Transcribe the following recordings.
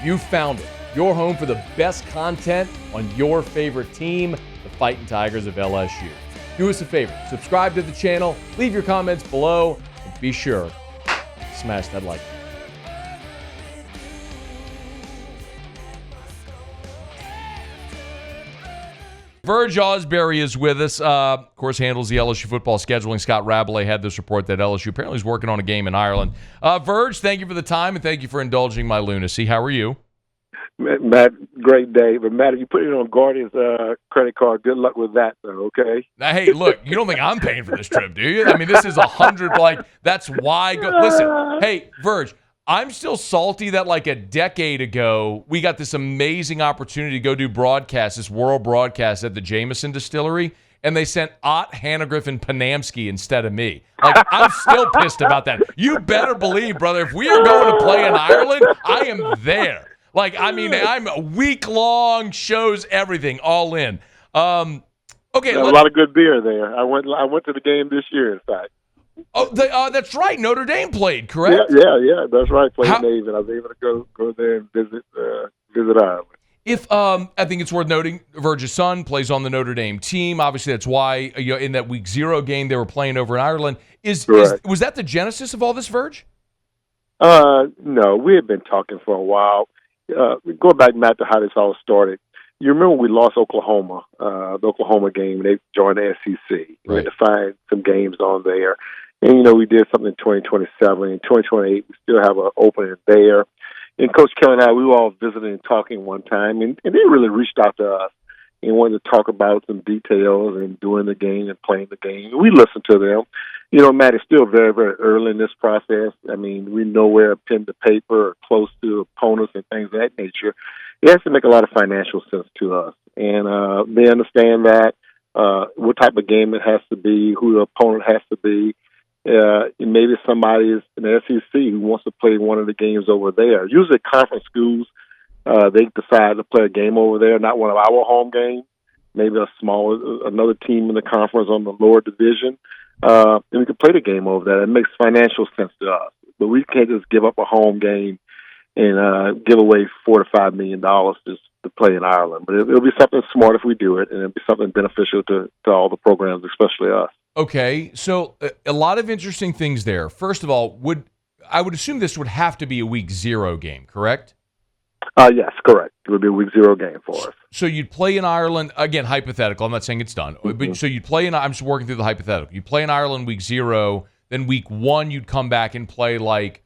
You found it. Your home for the best content on your favorite team, the Fighting Tigers of LSU. Do us a favor, subscribe to the channel, leave your comments below, and be sure to smash that like button. Verge Ausberry is with us. Of course, handles the LSU football scheduling. Scott Rabelais had this report that LSU apparently is working on a game in Ireland. Verge, thank you for the time, and thank you for indulging my lunacy. How are you? Matt, great day. But, Matt, if you put it on Guardian's credit card, good luck with that, though, okay? Now, hey, look, you don't think I'm paying for this trip, do you? I mean, this is 100, that's why. Listen, hey, Verge, I'm still salty that like a decade ago, we got this amazing opportunity to go do broadcast, this world broadcast at the Jameson Distillery, and they sent Ott, Hannegriff, and Panamsky instead of me. Like, I'm still pissed about that. You better believe, brother, if we are going to play in Ireland, I am there. Like, I mean, I'm week-long shows, everything, all in. Okay, a lot of good beer there. I went to the game this year, in fact. Oh, that's right. Notre Dame played, correct? Yeah, that's right. Played Navy, and I was able to go there and visit Ireland. If I think it's worth noting, Verge's son plays on the Notre Dame team. Obviously, that's why in that Week 0 game they were playing over in Ireland. Was that the genesis of all this, Verge? No, we had been talking for a while. Going back, Matt, to how this all started. You remember we lost Oklahoma, the Oklahoma game, and they joined the SEC. Right. We had to find some games on there. And, we did something in 2027. In 2028, we still have an opening there. And Coach Kelly and I, we were all visiting and talking one time, and they really reached out to us and wanted to talk about some details and doing the game and playing the game. And we listened to them. Matt, it's still very, very early in this process. I mean, we know where pen to paper or close to opponents and things of that nature. It has to make a lot of financial sense to us. And they understand that, what type of game it has to be, who the opponent has to be. Maybe somebody is in the SEC who wants to play one of the games over there. Usually conference schools, they decide to play a game over there, not one of our home games. Maybe another team in the conference on the lower division. And we can play the game over there. It makes financial sense to us. But we can't just give up a home game and give away $4 to $5 million just to play in Ireland. But it'll be something smart if we do it, and it'll be something beneficial to all the programs, especially us. Okay, so a lot of interesting things there. First of all, I would assume this would have to be a Week 0 game, correct? Yes, correct. It would be a Week 0 game for us. So you'd play in Ireland, again, hypothetical. I'm not saying it's done. Mm-hmm. But so you'd play I'm just working through the hypothetical. You play in Ireland Week 0, then Week 1 you'd come back and play like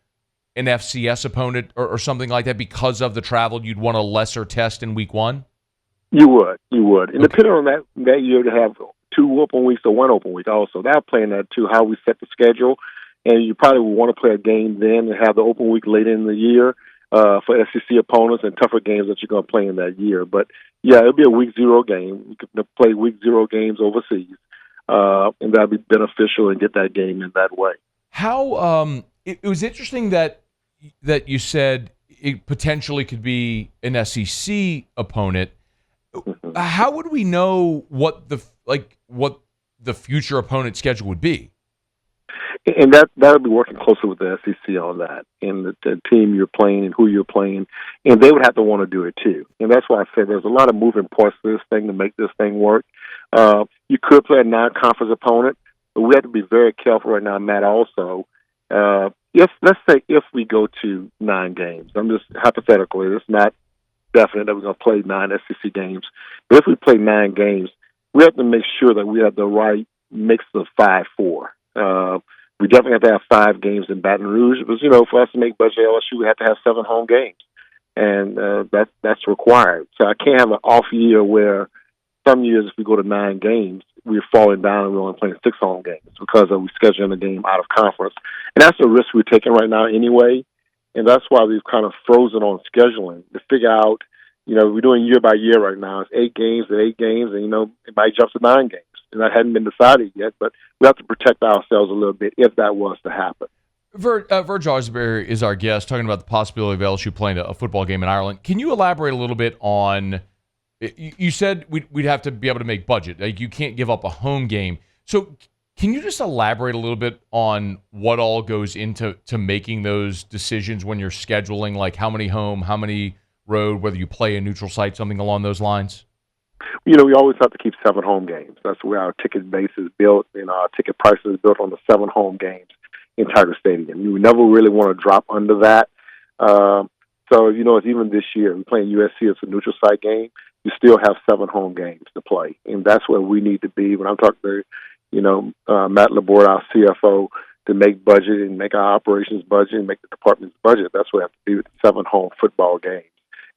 an FCS opponent or something like that because of the travel. You'd want a lesser test in Week 1? You would. And depending on that year, to have 2 open weeks or 1 open week also. That'll play in that too, how we set the schedule. And you probably would want to play a game then and have the open week later in the year for SEC opponents and tougher games that you're going to play in that year. But, yeah, it'll be a Week 0 game. You could play Week 0 games overseas, and that'll be beneficial and get that game in that way. How it was interesting that you said it potentially could be an SEC opponent. How would we know what the future opponent schedule would be? And that'll be working closely with the SEC on that, and the team you're playing and who you're playing, and they would have to want to do it too. And that's why I said there's a lot of moving parts to this thing to make this thing work. You could play a non-conference opponent, but we have to be very careful right now, Matt. Also, let's say if we go to 9 games, I'm just hypothetically, it's not definite that we're going to play 9 SEC games, but if we play 9 games, we have to make sure that we have the right mix of 5-4. We definitely have to have 5 games in Baton Rouge because, for us to make budget LSU, we have to have 7 home games, and that's required. So I can't have an off year where some years if we go to 9 games, we're falling down and we're only playing 6 home games because we're scheduling the game out of conference. And that's the risk we're taking right now anyway, and that's why we've kind of frozen on scheduling to figure out, we're doing year by year right now. It's 8 games to 8 games, and, it might jump to 9 games. And that hadn't been decided yet, but we have to protect ourselves a little bit if that was to happen. Verge Ausberry is our guest, talking about the possibility of LSU playing a football game in Ireland. Can you elaborate a little bit on, you said we'd have to be able to make budget. Like, you can't give up a home game. So can you just elaborate a little bit on what all goes into making those decisions when you're scheduling, like how many home, how many road, whether you play a neutral site, something along those lines? We always have to keep 7 home games. That's where our ticket base is built, and our ticket price is built on the 7 home games in Tiger Stadium. You never really want to drop under that. So, it's even this year, we're playing USC. It's a neutral site game. You still have 7 home games to play, and that's where we need to be. When I'm talking to, Matt Laborde, our CFO, to make budget and make our operations budget and make the department's budget, that's where we have to be with the 7 home football games.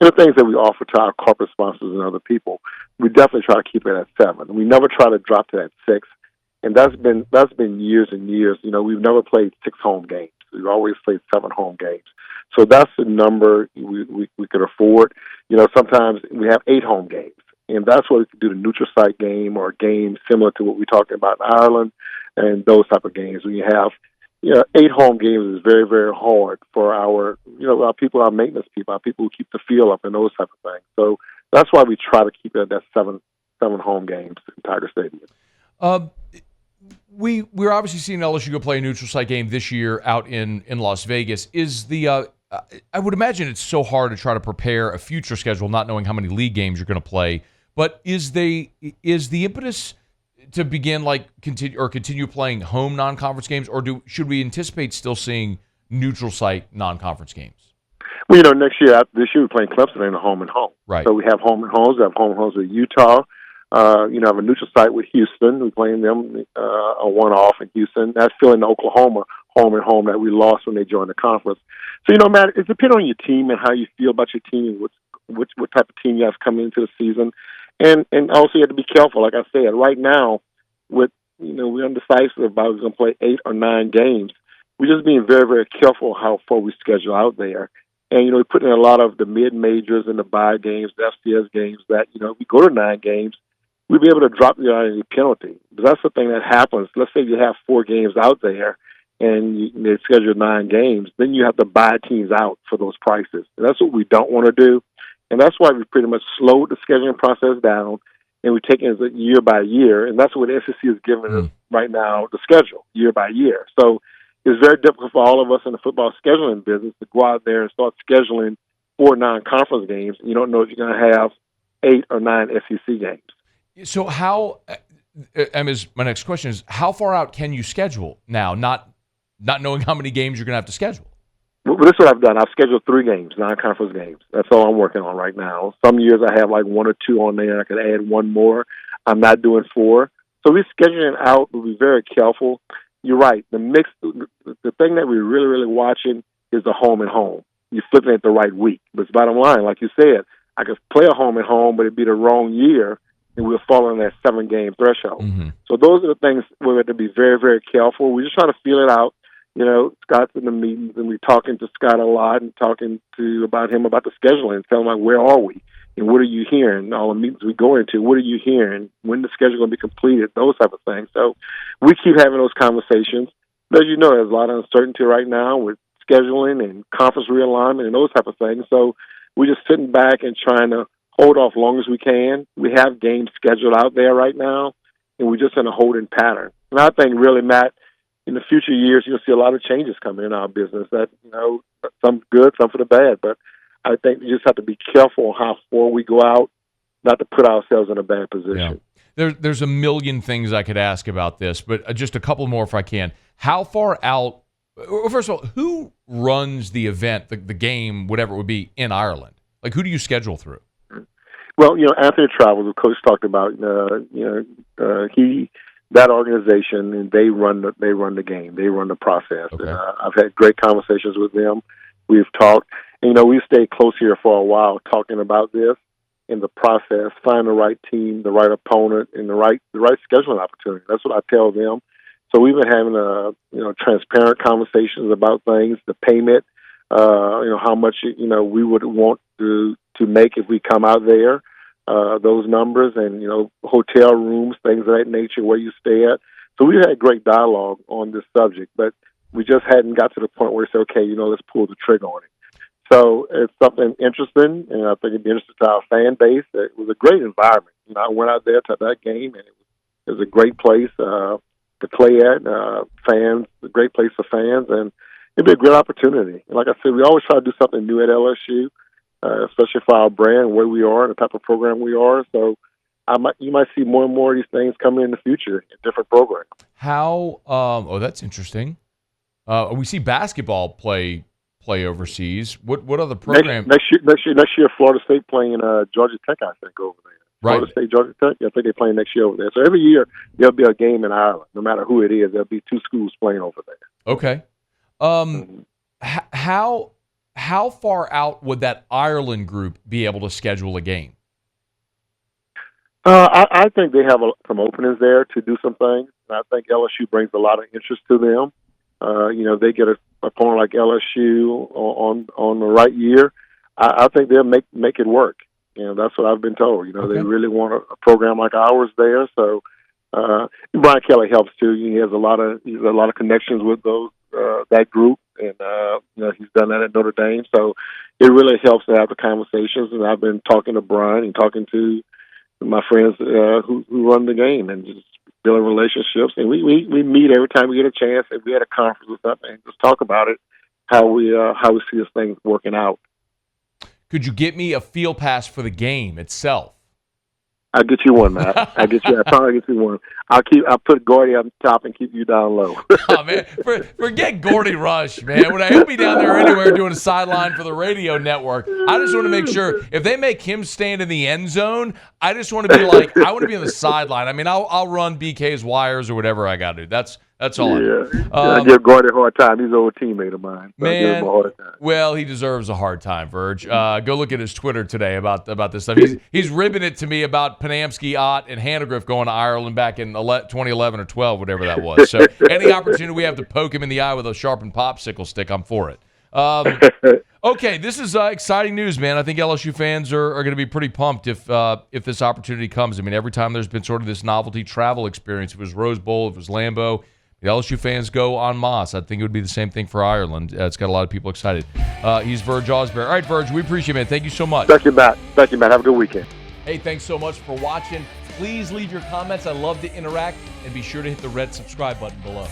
And the things that we offer to our corporate sponsors and other people, we definitely try to keep it at 7. We never try to drop to that 6, and that's been years and years. We've never played 6 home games. We've always played 7 home games. So that's the number we could afford. Sometimes we have 8 home games, and that's what we could do, the neutral site game or a game similar to what we're talking about in Ireland and those type of games. When you have 8 home games is very, very hard for our people, our maintenance people, our people who keep the field up and those type of things. So that's why we try to keep it at that 7 home games in Tiger Stadium. We're obviously seeing LSU go play a neutral site game this year out in Las Vegas. Is the I would imagine it's so hard to try to prepare a future schedule, not knowing how many league games you're going to play. But is the impetus to begin continue playing home non-conference games, or should we anticipate still seeing neutral site non-conference games? Well, this year we're playing Clemson in a home and home. Right. So we have home and homes. We have home and homes with Utah. Have a neutral site with Houston. We're playing them a one-off in Houston. That's still in Oklahoma, home and home that we lost when they joined the conference. So, Matt, it depends on your team and how you feel about your team, what type of team you have coming into the season. And also you have to be careful. Like I said, right now, we're undecisive about who's going to play 8 or 9 games. We're just being very, very careful how far we schedule out there. And, we put in a lot of the mid-majors and the bye games, the FCS games that, if we go to 9 games, we'll be able to drop you out any penalty. But that's the thing that happens. Let's say you have 4 games out there and they schedule 9 games, then you have to buy teams out for those prices. And that's what we don't want to do. And that's why we pretty much slowed the scheduling process down, and we're taking it year by year. And that's what the SEC is giving us right now, the schedule, year by year. So it's very difficult for all of us in the football scheduling business to go out there and start scheduling 4 non-conference games. You don't know if you're going to have 8 or 9 SEC games. So my next question is, how far out can you schedule now, not knowing how many games you're going to have to schedule? Well, this is what I've done. I've scheduled 3 games, non-conference games. That's all I'm working on right now. Some years I have like 1 or 2 on there. I could add 1 more. I'm not doing 4. So we're scheduling out. We'll be very careful. You're right. The thing that we're really, really watching is the home and home. You're flipping it the right week. But it's bottom line, like you said, I could play a home and home, but it'd be the wrong year, and we'll fall on that 7-game threshold. Mm-hmm. So those are the things we're going to be very, very careful. We're just trying to feel it out. Scott's in the meetings, and we're talking to Scott a lot and talking about him about the scheduling, telling him, like, where are we? And what are you hearing? All the meetings we go into, what are you hearing? When the schedule going to be completed? Those type of things. So we keep having those conversations. But as you know, there's a lot of uncertainty right now with scheduling and conference realignment and those type of things. So we're just sitting back and trying to hold off long as we can. We have games scheduled out there right now, and we're just in a holding pattern. And I think really, Matt, in the future years, you'll see a lot of changes coming in our business that, some good, some for the bad. But I think we just have to be careful how far we go out, not to put ourselves in a bad position. Yeah. There's a million things I could ask about this, but just a couple more if I can. How far out, first of all, who runs the event, the game, whatever it would be, in Ireland? Like, who do you schedule through? Well, Anthony Travels, the coach talked about, that organization, and they run the game. They run the process. Okay. And, I've had great conversations with them. We've talked. And, we've stayed close here for a while talking about this in the process, find the right team, the right opponent, and the right scheduling opportunity. That's what I tell them. So we've been having transparent conversations about things, the payment, how much we would want to make if we come out there. Those numbers and, hotel rooms, things of that nature, where you stay at. So we had great dialogue on this subject, but we just hadn't got to the point where we said, okay, let's pull the trigger on it. So it's something interesting, and I think it'd be interesting to our fan base. It was a great environment. I went out there to that game, and it was a great place to play at. Fans, a great place for fans, and it'd be a great opportunity. And like I said, we always try to do something new at LSU. especially for our brand, where we are, and the type of program we are. So you might see more and more of these things coming in the future in different programs. How? That's interesting. We see basketball play overseas. What other program? Next year, Florida State playing Georgia Tech, I think, over there. Right. Florida State, Georgia Tech. I think they're playing next year over there. So every year there'll be a game in Ireland. No matter who it is, there'll be two schools playing over there. Okay. How far out would that Ireland group be able to schedule a game? I think they have some openings there to do some things. And I think LSU brings a lot of interest to them. They get a opponent like LSU on the right year. I think they'll make it work. That's what I've been told. Okay. They really want a program like ours there. So Brian Kelly helps too. He has a lot of connections with that group, and he's done that at Notre Dame. So it really helps to have the conversations. And I've been talking to Brian and talking to my friends who run the game, and just building relationships. And we meet every time we get a chance. If we had a conference or something, and just talk about it, how we see this thing working out. Could you get me a field pass for the game itself? I'll get you one, Matt. I'll probably get you one. I'll put Gordy on top and keep you down low. Oh, man. Forget Gordy Rush, man. When he'll be down there anywhere doing a sideline for the radio network, I just want to make sure if they make him stand in the end zone, I just want to be like, I want to be on the sideline. I mean, I'll run BK's wires or whatever I got to do. That's all I do. I give Gordy a hard time. He's an old teammate of mine. So man, I give him a hard time. Well, he deserves a hard time, Verge. Go look at his Twitter today about this stuff. He's ribbing it to me about Panamsky, Ott, and Hannegriff going to Ireland back in 2011 or 12, whatever that was. So any opportunity we have to poke him in the eye with a sharpened popsicle stick, I'm for it. Okay, this is exciting news, man. I think LSU fans are going to be pretty pumped if this opportunity comes. I mean, every time there's been sort of this novelty travel experience, if it was Rose Bowl, if it was Lambeau, the LSU fans go en masse. I think it would be the same thing for Ireland. It's got a lot of people excited. He's Verge Ausberry. All right, Verge, we appreciate it, man. Thank you so much. Thank you, Matt. Have a good weekend. Hey, thanks so much for watching. Please leave your comments. I love to interact. And be sure to hit the red subscribe button below.